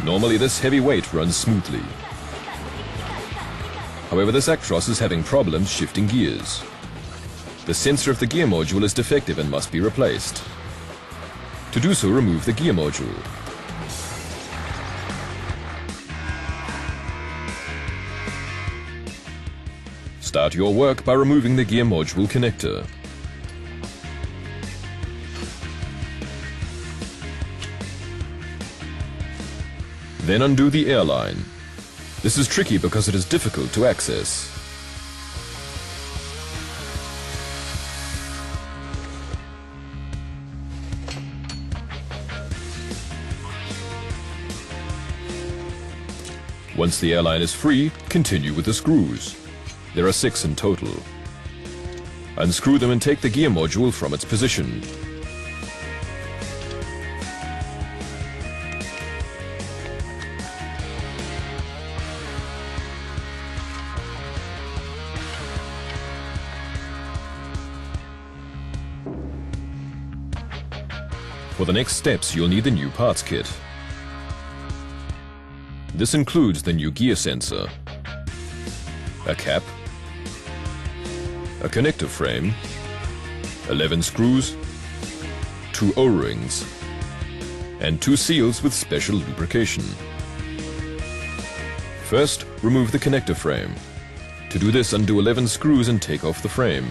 Normally this heavy weight runs smoothly. However, this Actros is having problems shifting gears. The sensor of the gear module is defective and must be replaced. To do so, remove the gear module. Start your work by removing the gear module connector. Then undo the airline. This is tricky because it is difficult to access. Once the airline is free, continue with the screws. There are 6 in total. Unscrew them and take the gear module from its position. For the next steps, you'll need the new parts kit. This includes the new gear sensor, a cap, a connector frame, 11 screws, 2 O-rings, and 2 seals with special lubrication. First, remove the connector frame. To do this, undo 11 screws and take off the frame.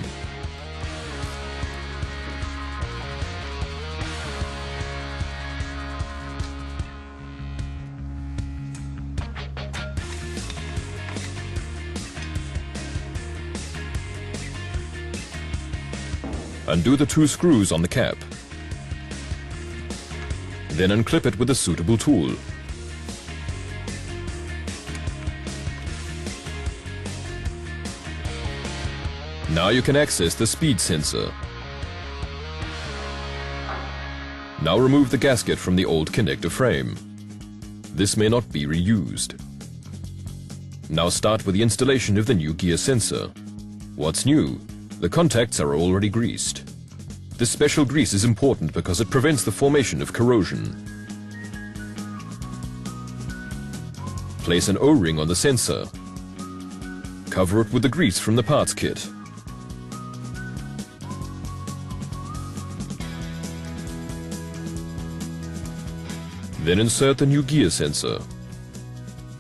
Undo the 2 screws on the cap. Then unclip it with a suitable tool. Now you can access the speed sensor. Now remove the gasket from the old connector frame. This may not be reused. Now start with the installation of the new gear sensor. What's new? The contacts are already greased. This special grease is important because it prevents the formation of corrosion. Place an O-ring on the sensor. Cover it with the grease from the parts kit. Then insert the new gear sensor.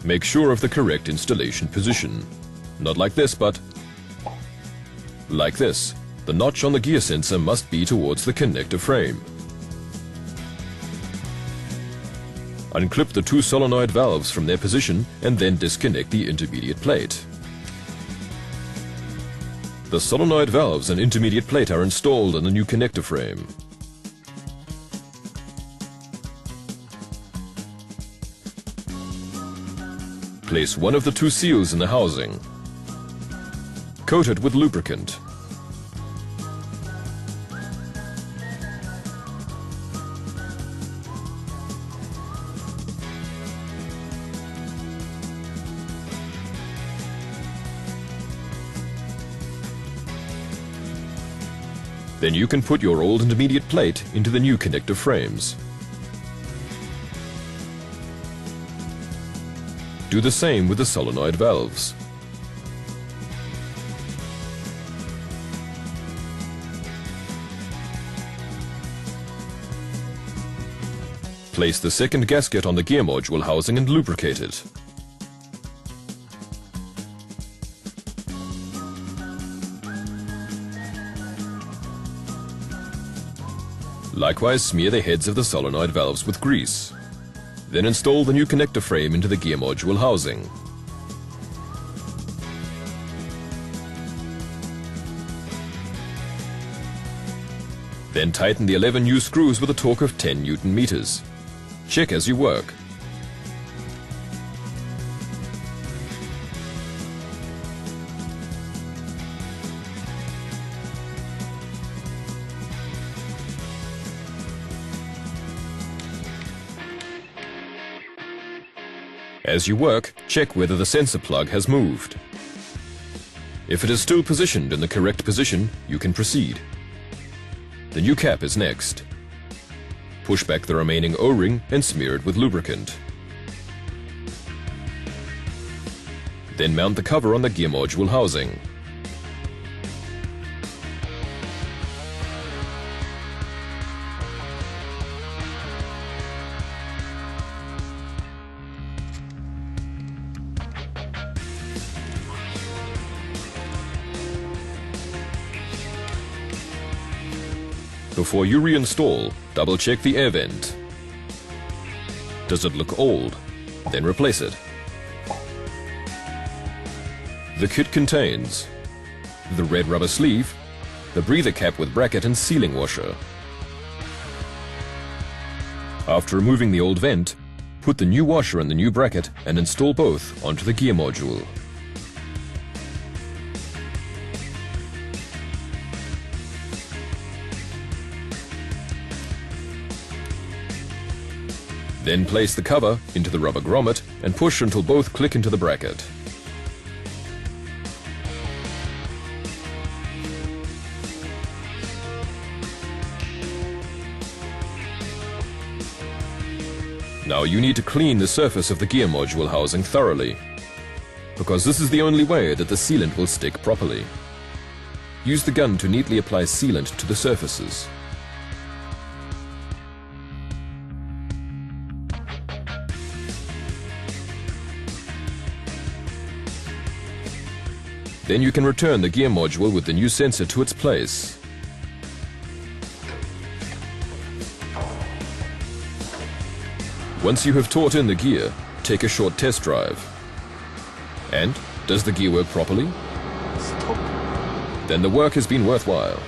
Make sure of the correct installation position. Not like this, but like this. The notch on the gear sensor must be towards the connector frame. Unclip the 2 solenoid valves from their position and then disconnect the intermediate plate. The solenoid valves and intermediate plate are installed in the new connector frame. Place one of the 2 seals in the housing. Coat it with lubricant. Then you can put your old intermediate plate into the new connector frames. Do the same with the solenoid valves. Place the second gasket on the gear module housing and lubricate it. Likewise, smear the heads of the solenoid valves with grease. Then install the new connector frame into the gear module housing. Then tighten the 11 new screws with a torque of 10 Newton meters. Check as you work. As you work, check whether the sensor plug has moved. If it is still positioned in the correct position, you can proceed. The new cap is next. Push back the remaining O-ring and smear it with lubricant. Then mount the cover on the gear module housing. Before you reinstall, double-check the air vent. Does it look old? Then replace it. The kit contains the red rubber sleeve, the breather cap with bracket and sealing washer. After removing the old vent, put the new washer and the new bracket and install both onto the gear module. Then place the cover into the rubber grommet and push until both click into the bracket. Now you need to clean the surface of the gear module housing thoroughly, because this is the only way that the sealant will stick properly. Use the gun to neatly apply sealant to the surfaces. Then you can return the gear module with the new sensor to its place. Once you have taut in the gear, take a short test drive. And, does the gear work properly? Then the work has been worthwhile.